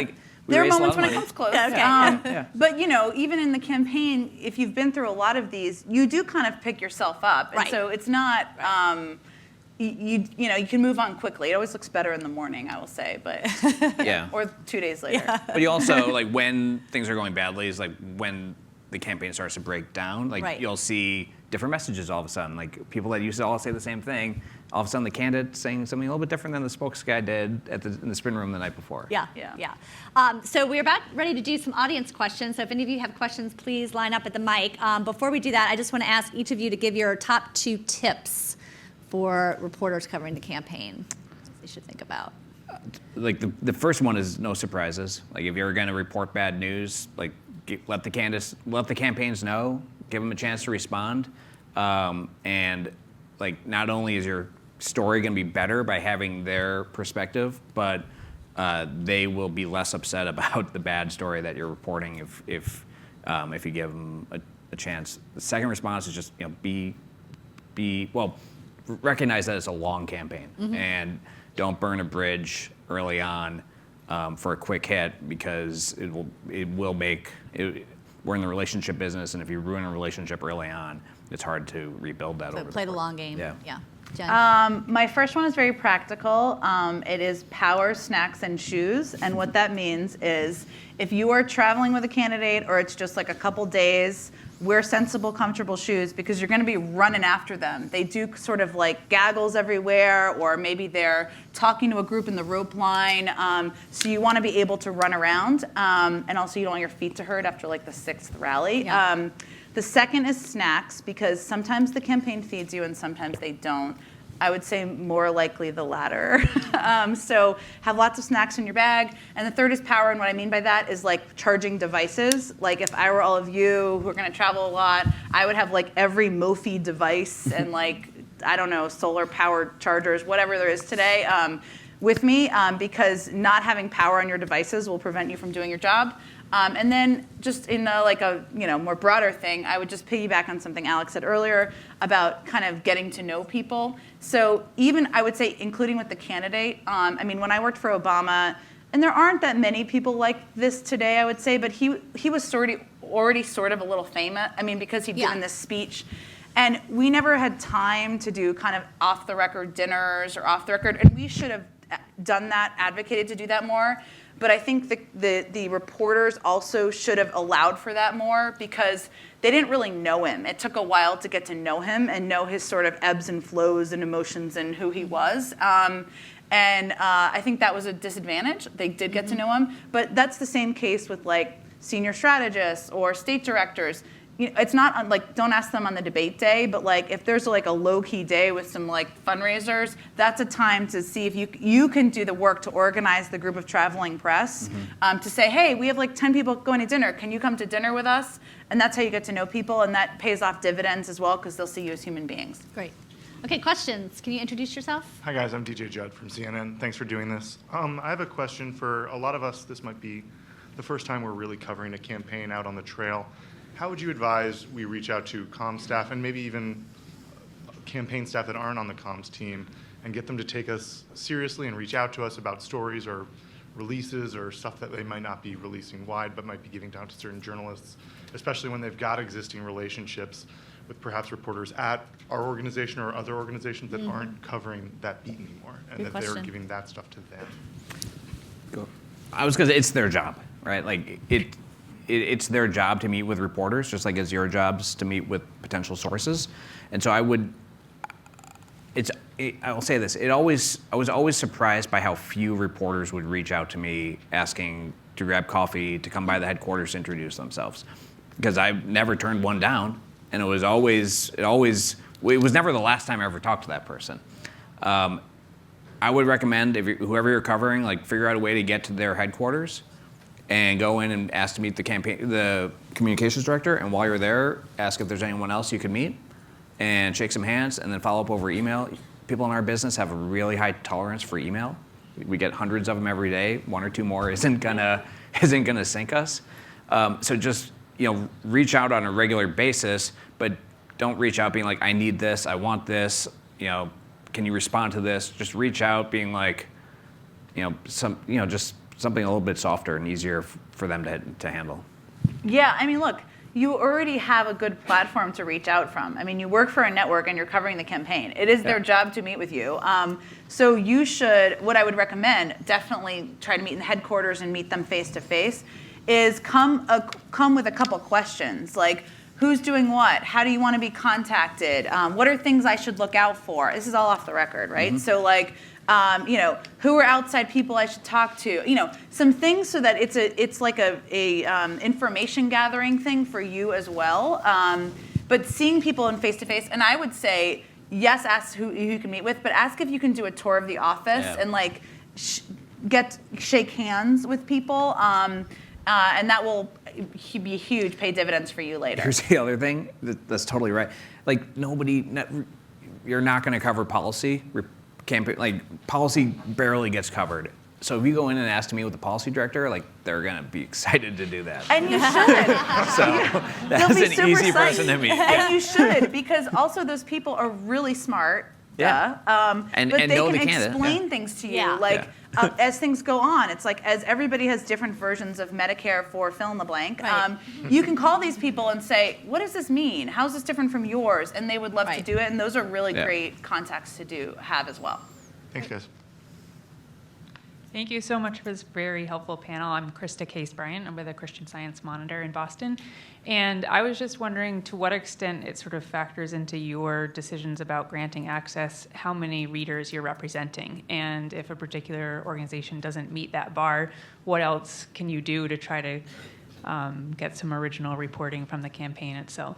There are raised a lot moments of when it money. comes close. Okay. But even in the campaign, if you've been through a lot of these, you do kind of pick yourself up, and Right. so it's not. You can move on quickly. It always looks better in the morning, I will say, but Yeah. or 2 days later. Yeah. But you also when things are going badly is when the campaign starts to break down. Right. You'll see different messages all of a sudden. People that used to all say the same thing, all of a sudden the candidate's saying something a little bit different than the spokes guy did in the spin room the night before. Yeah. So we're about ready to do some audience questions. So if any of you have questions, please line up at the mic. Before we do that, I just want to ask each of you to give your top 2 tips for reporters covering the campaign they should think about. The first one is no surprises. If you're going to report bad news, let the campaigns know, give them a chance to respond, and not only is your story going to be better by having their perspective, but they will be less upset about the bad story that you're reporting if you give them a chance. The second response is just recognize that it's a long campaign and don't burn a bridge early on for a quick hit, because it will make it. We're in the relationship business, and if you ruin a relationship early on, it's hard to rebuild that. So over play the the long game. Yeah. Jen? My first one is very practical. It is power, snacks, and shoes. And what that means is if you are traveling with a candidate or it's just a couple days, wear sensible, comfortable shoes, because you're going to be running after them. They do sort of gaggles everywhere, or maybe they're talking to a group in the rope line. So you want to be able to run around. And also you don't want your feet to hurt after the 6th rally. Yeah. The second is snacks, because sometimes the campaign feeds you and sometimes they don't. I would say more likely the latter. So have lots of snacks in your bag. And the third is power, and what I mean by that is charging devices. If I were all of you who are going to travel a lot, I would have every Mophie device and I don't know, solar powered chargers, whatever there is today, with me, because not having power on your devices will prevent you from doing your job. And then just in a more broader thing, I would just piggyback on something Alex said earlier about kind of getting to know people. So even I would say, including with the candidate, when I worked for Obama, and there aren't that many people like this today, I would say, but he was already sort of a little famous. Because he'd given this speech. And we never had time to do kind of off the record dinners or off the record, and we should have done that, advocated to do that more. But I think the reporters also should have allowed for that more, because they didn't really know him. It took a while to get to know him and know his sort of ebbs and flows and emotions and who he was. And I think that was a disadvantage. They did get to know him. But that's the same case with senior strategists or state directors. It's not don't ask them on the debate day, but if there's a low-key day with some fundraisers, that's a time to see if you can do the work to organize the group of traveling press, to say, hey, we have 10 people going to dinner. Can you come to dinner with us? And that's how you get to know people, and that pays off dividends as well, because they'll see you as human beings. Great. Okay, questions. Can you introduce yourself? Hi guys, I'm DJ Judd from CNN. Thanks for doing this. I have a question for a lot of us. This might be the first time we're really covering a campaign out on the trail. How would you advise we reach out to comms staff and maybe even campaign staff that aren't on the comms team and get them to take us seriously and reach out to us about stories or releases or stuff that they might not be releasing wide but might be giving down to certain journalists, especially when they've got existing relationships with perhaps reporters at our organization or other organizations that aren't covering that beat anymore, and Good that question. they're giving that stuff to them? I was going to say, it's their job, right? It's their job to meet with reporters, just like it's your jobs to meet with potential sources. And so I will say this, I was always surprised by how few reporters would reach out to me asking to grab coffee, to come by the headquarters to introduce themselves. Because I never turned one down, and it was never the last time I ever talked to that person. I would recommend, whoever you're covering, figure out a way to get to their headquarters and go in and ask to meet the communications director, and while you're there, ask if there's anyone else you could meet, and shake some hands, and then follow up over email. People in our business have a really high tolerance for email. We get hundreds of them every day. One or two more isn't gonna sink us. So just reach out on a regular basis, but don't reach out being like, I need this, I want this, can you respond to this? Just reach out being like, just something a little bit softer and easier for them to handle. Yeah, I mean, look, you already have a good platform to reach out from. I mean, you work for a network and you're covering the campaign. It is their job to meet with you. So you should, what I would recommend, definitely try to meet in the headquarters and meet them face to face, is come with a couple questions, like, who's doing what? How do you want to be contacted? What are things I should look out for? This is all off the record, right? Mm-hmm. So like, who are outside people I should talk to? Some things so that it's like a information gathering thing for you as well. But seeing people in face to face, and I would say, yes, ask who you can meet with, but ask if you can do a tour of the office and like shake hands with people. And that will be huge, pay dividends for you later. Here's the other thing that's totally right. Like you're not going to cover policy. Policy barely gets covered. So if you go in and ask to meet with the policy director, like they're going to be excited to do that. And you should. So that's an easy person to meet. And you should, because also those people are really smart. Yeah. But they can explain things to you. As things go on, it's like as everybody has different versions of Medicare for fill in the blank, you can call these people and say, what does this mean? How's this different from yours? And they would love to do it. And those are really great contacts to have as well. Thanks, guys. Thank you so much for this very helpful panel. I'm Krista Case Bryant. I'm with the Christian Science Monitor in Boston. And I was just wondering to what extent it sort of factors into your decisions about granting access, how many readers you're representing. And if a particular organization doesn't meet that bar, what else can you do to try to get some original reporting from the campaign itself?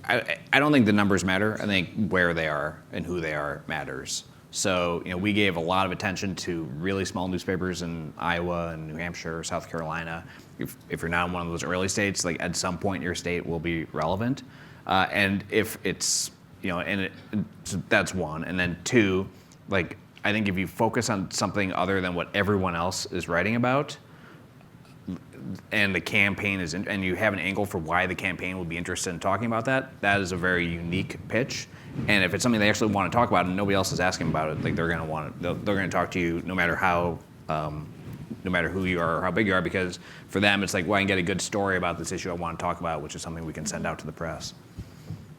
I don't think the numbers matter. I think where they are and who they are matters. So, we gave a lot of attention to really small newspapers in Iowa and New Hampshire, South Carolina. If you're not in one of those early states, like at some point your state will be relevant. And if it's, so that's one. And then two, like, I think if you focus on something other than what everyone else is writing about, and the campaign is, and you have an angle for why the campaign will be interested in talking about that is a very unique pitch. And if it's something they actually want to talk about and nobody else is asking about it, like they're going to talk to you no matter how, no matter who you are or how big you are, because for them it's like, well, I can get a good story about this issue I want to talk about, which is something we can send out to the press.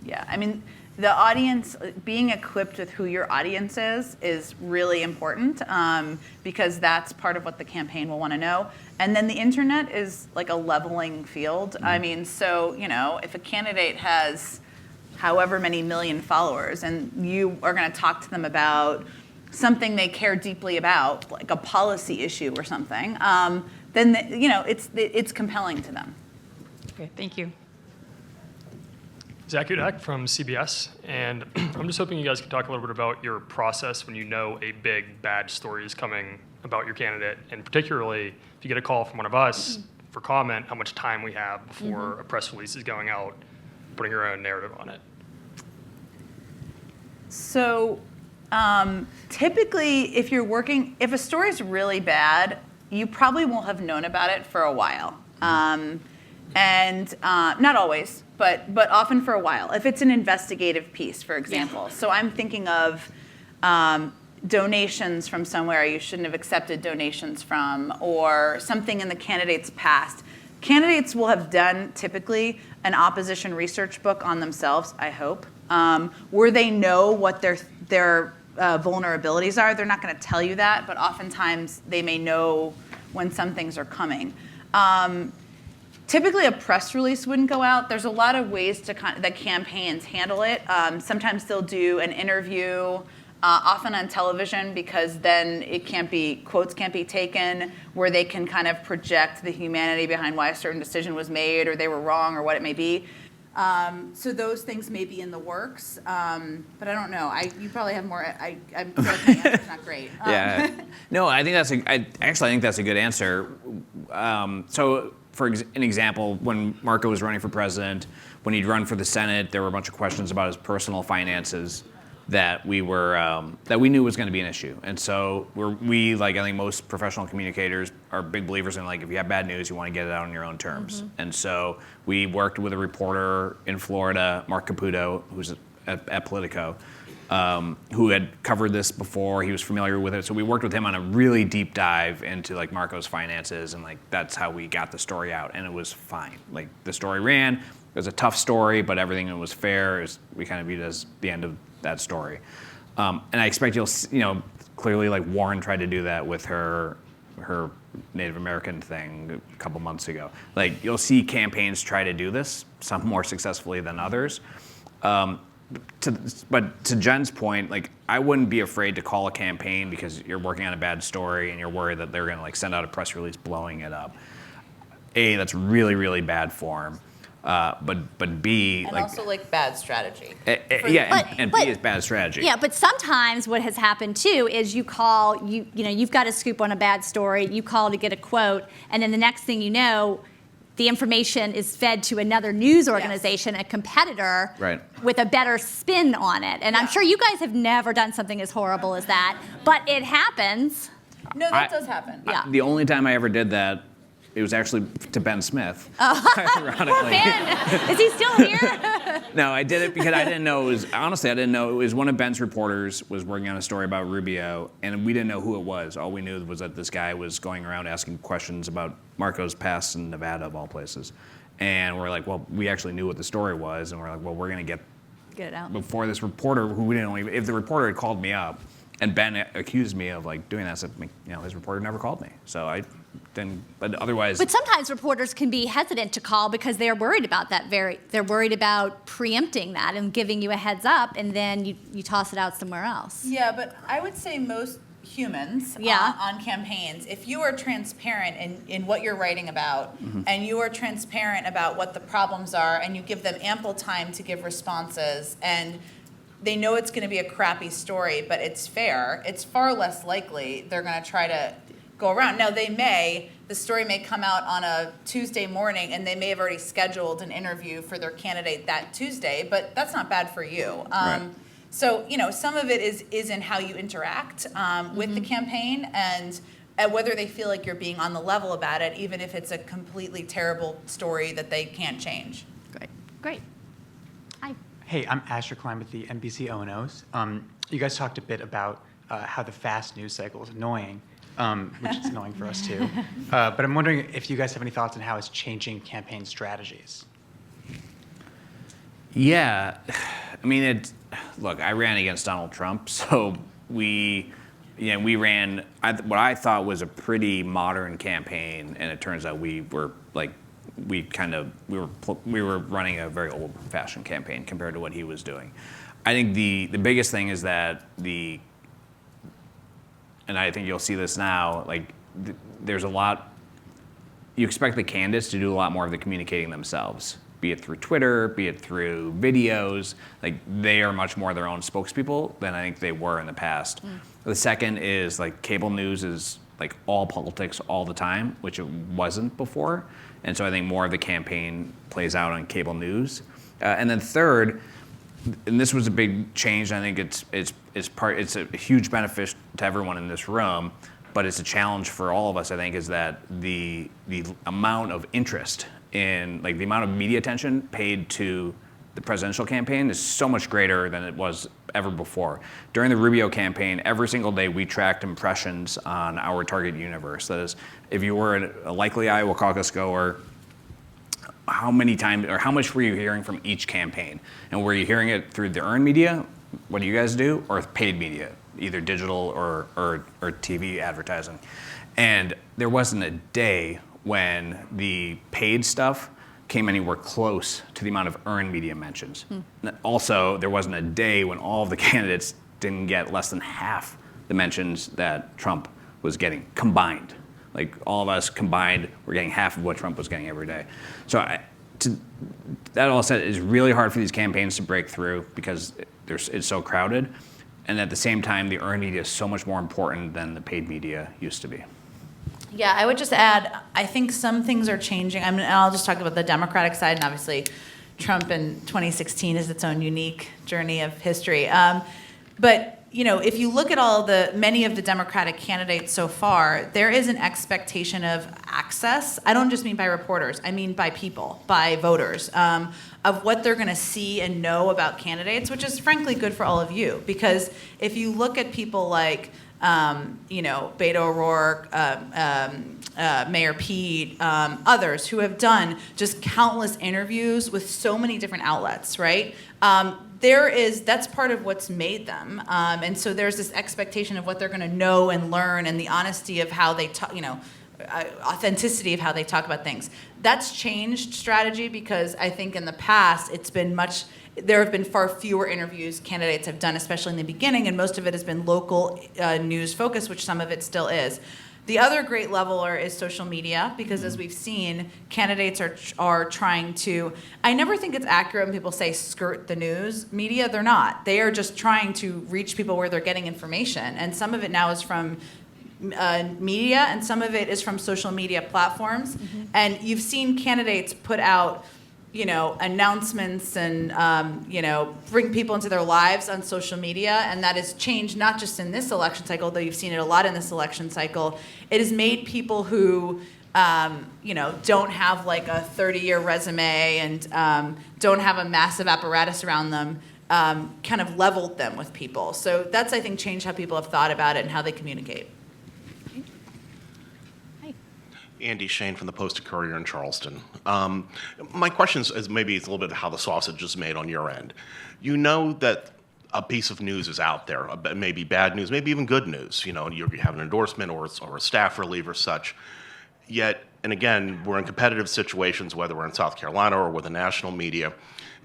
Yeah, I mean, the audience, being equipped with who your audience is really important because that's part of what the campaign will want to know. And then the internet is like a leveling field. Mm-hmm. I mean, so, if a candidate has however many million followers and you are going to talk to them about something they care deeply about, like a policy issue or something, then, it's compelling to them. Okay, thank you. Zach Udak from CBS, and I'm just hoping you guys could talk a little bit about your process when you know a big, bad story is coming about your candidate, and particularly if you get a call from one of us for comment, how much time we have before a press release is going out, putting your own narrative on it. So typically, if a story is really bad, you probably won't have known about it for a while. And not always, but often for a while. If it's an investigative piece, for example. So I'm thinking of donations from somewhere you shouldn't have accepted donations from, or something in the candidate's past. Candidates will have done, typically, an opposition research book on themselves, I hope, where they know what their vulnerabilities are. They're not going to tell you that, but oftentimes they may know when some things are coming. Typically, a press release wouldn't go out. There's a lot of ways that campaigns handle it. Sometimes they'll do an interview, often on television, because then quotes can't be taken, where they can kind of project the humanity behind why a certain decision was made, or they were wrong, or what it may be. So those things may be in the works, but I don't know. You probably have more. I'm feel like my answer's not great. Yeah. No, I think that's a good answer. So, for an example, when Marco was running for president, when he'd run for the Senate, there were a bunch of questions about his personal finances that we knew was going to be an issue. And so we, like I think most professional communicators, are big believers in, like, if you have bad news, you want to get it out on your own terms. And so we worked with a reporter in Florida, Mark Caputo, who's at Politico, who had covered this before. He was familiar with it. So we worked with him on a really deep dive into, like, Marco's finances, and, like, that's how we got the story out. And it was fine. Like, the story ran. It was a tough story, but everything was fair. We kind of viewed it as the end of that story. And I expect clearly, like, Warren tried to do that with her Native American thing a couple months ago. Like, you'll see campaigns try to do this, some more successfully than others. But to Jen's point, like, I wouldn't be afraid to call a campaign because you're working on a bad story and you're worried that they're going to, like, send out a press release blowing it up. A, that's really, really bad form. But B, And like, also like bad strategy. and B is bad strategy. Yeah, but sometimes what has happened too is you call, you've got a scoop on a bad story, you call to get a quote, and then the next thing you know, the information is fed to another news organization, a competitor, Right. with a better spin on it. And I'm sure you guys have never done something as horrible as that, but it happens. No, that does happen. Yeah. The only time I ever did that, it was actually to Ben Smith. Ironically. Ben, is he still here? No, I did it because I didn't know I didn't know it was one of Ben's reporters was working on a story about Rubio, and we didn't know who it was. All we knew was that this guy was going around asking questions about Marco's past in Nevada, of all places. And we're like, well, we actually knew what the story was, and we're like, well, we're going to get it out. before this reporter, who we didn't know, if the reporter had called me up, and Ben accused me of, like, doing that, so, his reporter never called me. So I didn't, but otherwise. But sometimes reporters can be hesitant to call because they're worried about they're worried about preempting that and giving you a heads up, and then you toss it out somewhere else. Yeah, but I would say most humans on campaigns, if you are transparent in what you're writing about, and you are transparent about what the problems are, and you give them ample time to give responses, and they know it's going to be a crappy story, but it's fair, it's far less likely they're going to try to go around. Now, the story may come out on a Tuesday morning, and they may have already scheduled an interview for their candidate that Tuesday, but that's not bad for you. Right. So, some of it is in how you interact with the campaign, and whether they feel like you're being on the level about it, even if it's a completely terrible story that they can't change. Great. Hi. Hey, I'm Asher Klein with the NBC O&Os. You guys talked a bit about how the fast news cycle is annoying, which is annoying for us too. But I'm wondering if you guys have any thoughts on how it's changing campaign strategies. Yeah, I mean, look, I ran against Donald Trump, so we ran what I thought was a pretty modern campaign, and it turns out we were running a very old-fashioned campaign compared to what he was doing. I think the biggest thing is that and I think you'll see this now, like, there's a lot, you expect the candidates to do a lot more of the communicating themselves, be it through Twitter, be it through videos. Like, they are much more their own spokespeople than I think they were in the past. The second is, like, cable news is, like, all politics all the time, which it wasn't before. And so I think more of the campaign plays out on cable news. And then third, and this was a big change, I think it's a huge benefit to everyone in this room, but it's a challenge for all of us, I think, is that the amount of interest in, like, the amount of media attention paid to the presidential campaign is so much greater than it was ever before. During the Rubio campaign, every single day we tracked impressions on our target universe. That is, if you were a likely Iowa caucus goer, how many times or how much were you hearing from each campaign? And were you hearing it through the earned media, what do you guys do, or paid media, either digital or TV advertising? And there wasn't a day when the paid stuff came anywhere close to the amount of earned media mentions. Also, there wasn't a day when all of the candidates didn't get less than half the mentions that Trump was getting combined. Like, all of us combined were getting half of what Trump was getting every day. So that all said, it's really hard for these campaigns to break through because it's so crowded. And at the same time, the earned media is so much more important than the paid media used to be. Yeah, I would just add, I think some things are changing. And I'll just talk about the Democratic side, and obviously Trump in 2016 is its own unique journey of history. But if you look at many of the Democratic candidates so far, there is an expectation of access. I don't just mean by reporters, I mean by people, by voters, of what they're going to see and know about candidates, which is frankly good for all of you. Because if you look at people like, Beto O'Rourke, Mayor Pete, others who have done just countless interviews with so many different outlets, right? That's part of what's made them. And so there's this expectation of what they're going to know and learn, and the honesty of how they talk, authenticity of how they talk about things. That's changed strategy, because I think in the past there have been far fewer interviews candidates have done, especially in the beginning, and most of it has been local news focused, which some of it still is. The other great leveler is social media, because as we've seen, candidates are trying to, I never think it's accurate when people say skirt the news media. They're not. They are just trying to reach people where they're getting information. And some of it now is from media, and some of it is from social media platforms. Mm-hmm. And you've seen candidates put out announcements and, bring people into their lives on social media. And that has changed not just in this election cycle, though you've seen it a lot in this election cycle. It has made people who, don't have like a 30-year resume and don't have a massive apparatus around them, kind of leveled them with people. So that's, I think, changed how people have thought about it and how they communicate. Andy Shane from the Post-Courier in Charleston. My question is maybe it's a little bit how the sausage is made on your end. You know that a piece of news is out there, maybe bad news, maybe even good news. You have an endorsement or a staff relief or such. Yet, and again, we're in competitive situations, whether we're in South Carolina or with the national media,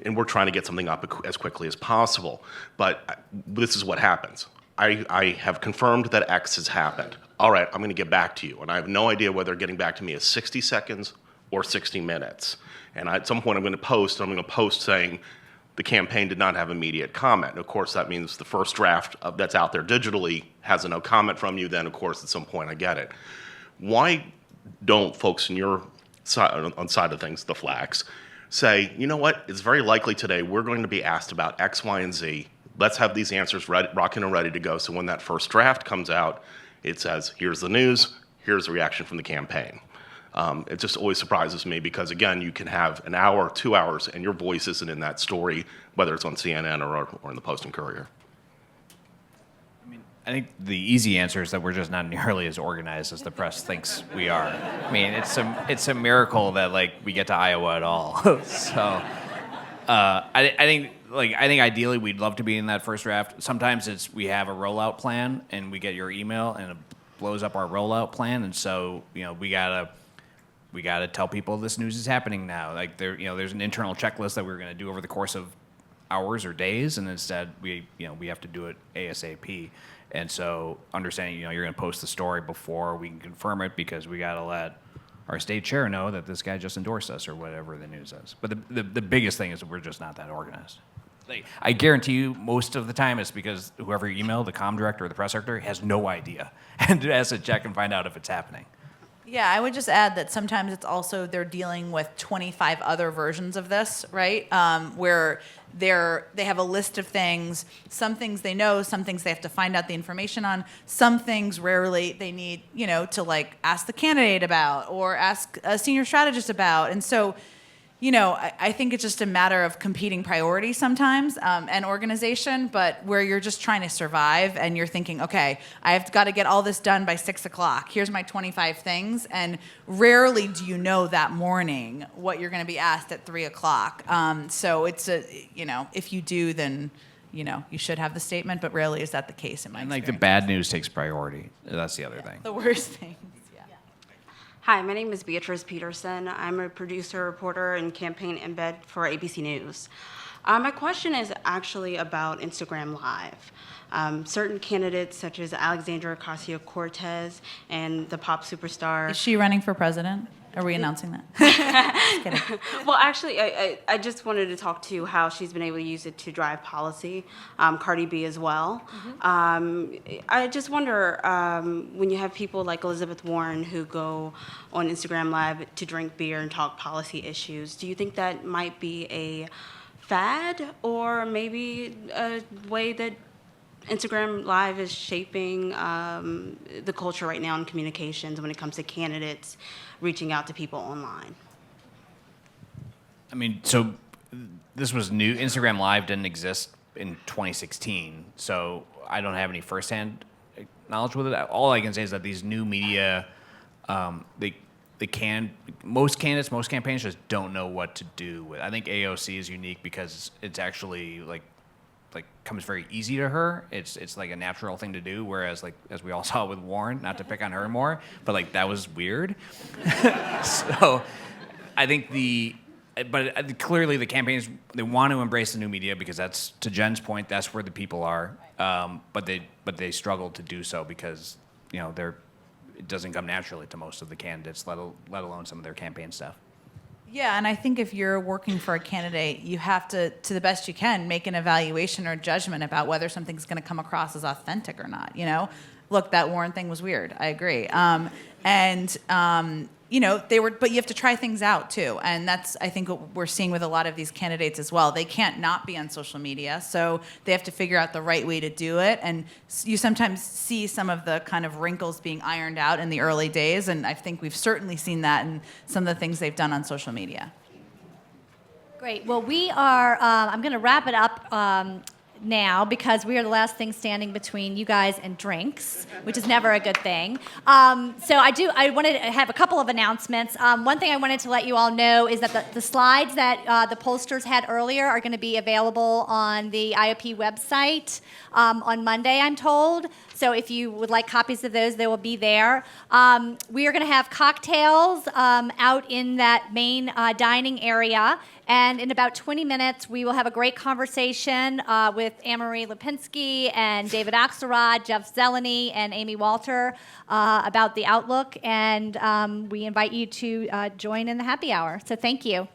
and we're trying to get something up as quickly as possible. But this is what happens. I have confirmed that X has happened. All right, I'm going to get back to you. And I have no idea whether getting back to me is 60 seconds or 60 minutes. And at some point I'm going to post saying the campaign did not have immediate comment. And of course, that means the first draft that's out there digitally has a no comment from you. Then, of course, at some point I get it. Why don't folks on your side of things, the Flacks, say, you know what, it's very likely today we're going to be asked about X, Y, and Z. Let's have these answers rocking and ready to go. So when that first draft comes out, it says, here's the news, here's the reaction from the campaign. It just always surprises me because, again, you can have an hour, 2 hours, and your voice isn't in that story, whether it's on CNN or in the Post and Courier. I think the easy answer is that we're just not nearly as organized as the press thinks we are. I mean, it's a miracle that we get to Iowa at all. So I think ideally we'd love to be in that first draft. Sometimes we have a rollout plan and we get your email and it blows up our rollout plan, and so we gotta tell people this news is happening now. There's an internal checklist that we're going to do over the course of hours or days, and instead we have to do it ASAP. And so understanding you're going to post the story before we can confirm it because we got to let our state chair know that this guy just endorsed us or whatever the news is. But the biggest thing is that we're just not that organized. I guarantee you most of the time it's because whoever you email, the comm director or the press secretary, has no idea and has to check and find out if it's happening. Yeah, I would just add that sometimes it's also they're dealing with 25 other versions of this, right? Where they have a list of things. Some things they know, some things they have to find out the information on. Some things rarely they need, to ask the candidate about or ask a senior strategist about. And so, I think it's just a matter of competing priorities sometimes and organization, but where you're just trying to survive and you're thinking, okay, I've got to get all this done by 6 o'clock. Here's my 25 things. And rarely do you know that morning what you're going to be asked at 3 o'clock. So it's if you do, then, you should have the statement, but rarely is that the case in my experience. The bad news takes priority. That's the other thing. The worst thing. Hi, my name is Beatrice Peterson. I'm a producer, reporter, and campaign embed for ABC News. My question is actually about Instagram Live. Certain candidates, such as Alexandria Ocasio-Cortez and the pop superstar... Is she running for president? Are we announcing that? Just kidding. Well, actually, I just wanted to talk to how she's been able to use it to drive policy. Cardi B as well. Mm-hmm. I just wonder, when you have people like Elizabeth Warren who go on Instagram Live to drink beer and talk policy issues, do you think that might be a fad or maybe a way that Instagram Live is shaping the culture right now in communications when it comes to candidates reaching out to people online. I mean, so this was new. Instagram Live didn't exist in 2016, so I don't have any firsthand knowledge with it. All I can say is that these new media, most candidates, most campaigns just don't know what to do with. I think AOC is unique because it's actually like comes very easy to her. It's like a natural thing to do. Whereas like as we all saw with Warren, not to pick on her more, but like that was weird. So I think clearly the campaigns, they want to embrace the new media because that's, to Jen's point, that's where the people are. But they struggle to do so because it doesn't come naturally to most of the candidates, let alone some of their campaign stuff. Yeah, and I think if you're working for a candidate, you have to the best you can, make an evaluation or judgment about whether something's going to come across as authentic or not. Look, that Warren thing was weird. I agree. But you have to try things out too, and that's I think what we're seeing with a lot of these candidates as well. They can't not be on social media, so they have to figure out the right way to do it. And you sometimes see some of the kind of wrinkles being ironed out in the early days, and I think we've certainly seen that in some of the things they've done on social media. Great. Well, we are, I'm going to wrap it up now because we are the last thing standing between you guys and drinks, which is never a good thing. So I wanted to have a couple of announcements. One thing I wanted to let you all know is that the slides that the pollsters had earlier are going to be available on the IOP website on Monday, I'm told. So if you would like copies of those, they will be there. We are going to have cocktails out in that main dining area. And in about 20 minutes, we will have a great conversation with Anne-Marie Lipinski and David Axelrod, Jeff Zeleny, and Amy Walter about the outlook. And we invite you to join in the happy hour. So thank you.